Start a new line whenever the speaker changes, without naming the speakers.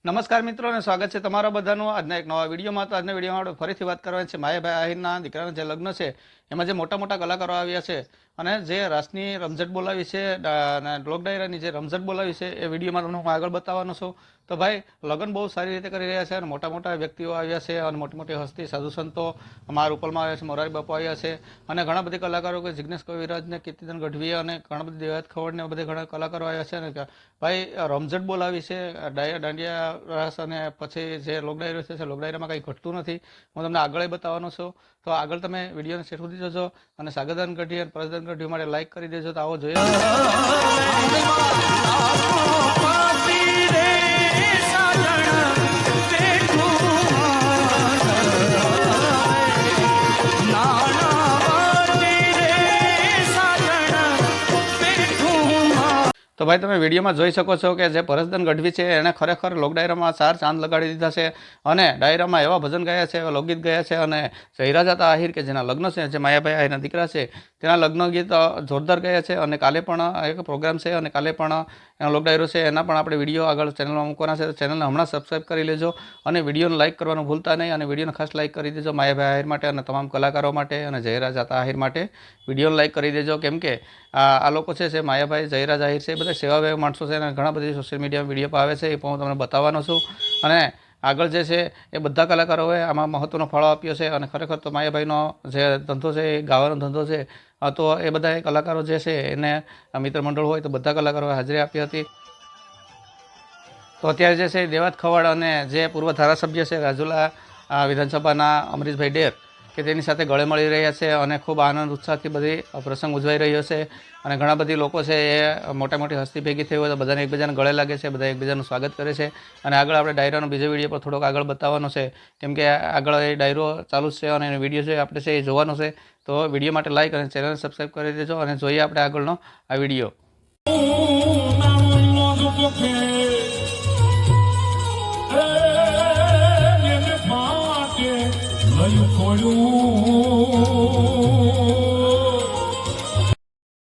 નમસ્કાર મિત્રો અને સ્વાગત છે તમારા બધાનું આજના એક નવા વિડીયોમાં. તો આજના વિડીયોમાં આપણે ફરીથી વાત કરવાની છે માયાભાઈ આહિરના દીકરાના જે લગ્ન છે એમાં જે મોટા મોટા કલાકારો આવ્યા છે અને જે રાસની રમઝટ બોલાવી છે લોક ડાયરાની જે રમઝટ બોલાવી છે એ વિડીયોમાં તમને હું આગળ બતાવવાનો છું. તો ભાઈ લગ્ન બહુ સારી રીતે કરી રહ્યા છે અને મોટા મોટા વ્યક્તિઓ આવ્યા છે અને મોટી મોટી હસ્તી સાધુ સંતો અમારા રૂપલમાં આવ્યા છે, મોરારી બાપુ આવ્યા છે અને ઘણા બધી કલાકારો કે જિગ્નેશ કવિરાજને, કીર્તિદાન ગઢવી અને ઘણા બધી દેવાયત ખવડ ને બધા ઘણા કલાકારો આવ્યા છે. અને ભાઈ રમઝટ બોલાવી છે દાંડિયા રાસ અને પછી જે લોક ડાયરો છે લોક ડાયરામાં કંઈ ઘટતું નથી. હું તમને આગળ બતાવવાનો છું. તો આગળ તમે વિડીયોને શેર સુધી જોજો અને સાગરદાન ગઢવી અને પરસદાન ગઢવી માટે લાઈક કરી દેજો. તો આવો જોઈએ. તો ભાઈ તમે વિડીયોમાં જોઈ શકો છો કે જે પરસદાન ગઢવી છે એણે ખરેખર લોક ડાયરામાં 4 ચાંદ લગાડી દીધા છે અને ડાયરામાં એવા ભજન ગાયા છે, એવા લોકગીત ગાયા છે. અને જયરાજાતા આહિર કે જેના લગ્ન છે, જે માયાભાઈ આહિરના દીકરા છે, તેના લગ્ન ગીત જોરદાર ગાયા છે. અને કાલે પણ એક પ્રોગ્રામ છે અને કાલે પણ એનો લોક ડાયરો છે, એના પણ આપણે વિડીયો આગળ ચેનલમાં મૂકવાના છે. તો ચેનલને હમણાં સબસ્ક્રાઈબ કરી લેજો અને વિડીયોને લાઇક કરવાનું ભૂલતા નહીં. અને વિડીયોને ખાસ લાઇક કરી દેજો માયાભાઈ આહિર માટે અને તમામ કલાકારો માટે અને જયરાજાતા આહિર માટે વિડીયોને લાઇક કરી દેજો. કેમ કે આ લોકો છે માયાભાઈ, જયરાજ આહિર છે, બધા સેવાભાવી માણસો છે અને ઘણા બધી સોશિયલ મીડિયામાં વિડીયો પર આવે છે, એ પણ હું તમને બતાવવાનો છું. અને આગળ જે છે એ બધા કલાકારોએ આમાં મહત્ત્વનો ફાળો આપ્યો છે. અને ખરેખર તો માયાભાઈનો જે ધંધો છે એ ગાવાનો ધંધો છે. તો એ બધા કલાકારો જે છે એને મિત્ર મંડળ હોય તો બધા કલાકારોએ હાજરી આપી હતી. તો અત્યારે જે છે દેવાયત ખવડ અને જે પૂર્વ ધારાસભ્ય છે રાજુલા વિધાનસભાના અમરીશભાઈ ડેર કે તેની સાથે ગળે મળી રહ્યા છે અને ખૂબ આનંદ ઉત્સાહથી બધી પ્રસંગ ઉજવાઈ રહ્યો છે. અને ઘણા બધી લોકો છે એ મોટા મોટી હસ્તી ભેગી થઈ હોય તો બધાને એકબીજાને ગળે લાગે છે, બધા એકબીજાનું સ્વાગત કરે છે. અને આગળ આપણે ડાયરાનો બીજો વિડીયો પર થોડોક આગળ બતાવવાનો છે, કેમ કે આગળ એ ડાયરો ચાલુ જ છે અને એનો વિડીયો છે આપણે છે એ જોવાનો છે. તો વિડીયો માટે લાઈક અને ચેનલ સબસ્ક્રાઈબ કરી દેજો અને જોઈએ આપણે આગળનો આ વિડીયો.
Are you